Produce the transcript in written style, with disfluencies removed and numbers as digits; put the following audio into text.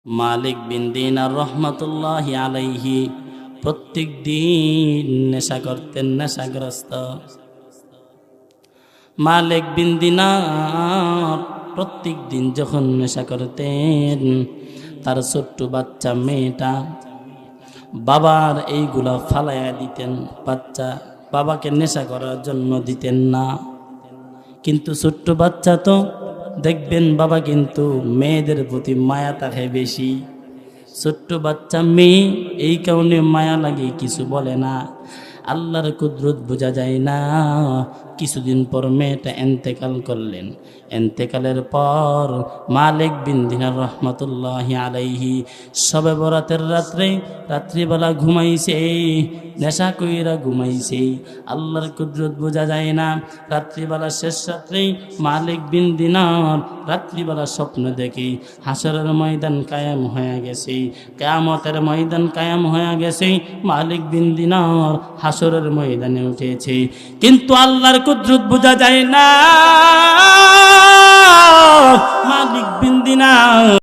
মালিক বিন দিনার রহমতুল্লাহি আলাইহি প্রত্যেক দিন নেশা করতেন, নেশাগ্রস্ত। মালিক বিন দিনার প্রত্যেক দিন যখন নেশা করতেন, তার ছোট্ট বাচ্চা মেয়েটা বাবার এইগুলা ফালাইয়া দিতেন। বাচ্চা বাবাকে নেশা করার জন্য দিতেন না, কিন্তু ছোট্ট বাচ্চা তো দেখবেন বাবা কিন্তু মেয়েদের প্রতি মায়া থাকে বেশি। ছোট্ট বাচ্চা মেয়ে, এই কারণে মায়া লাগে, কিছু বলে না। আল্লাহর কুদরত বোঝা যায় না। কিছুদিন পর মেয়েটা এন্তেকাল করলেন। এন্তেকালের পর মালিক বিন দিনার রহমতুল্লাহি আলাইহি শবে বরাতের রাত্রিবেলা ঘুমাইছে, নেশা কইরা ঘুমাইছে। আল্লাহর কুদরত বোঝা যায় না। রাত্রিবেলা শেষ রাত্রে মালিক বিন দিনার রাত্রিবেলা স্বপ্ন দেখে হাসরের ময়দান কায়েম হয়ে গেছে, কিয়ামতের ময়দান কায়েম হয়ে গেছে। মালিক বিন দিনার হাসরের ময়দানে উঠেছে, কিন্তু আল্লাহর কুদরত বোঝা যায় না।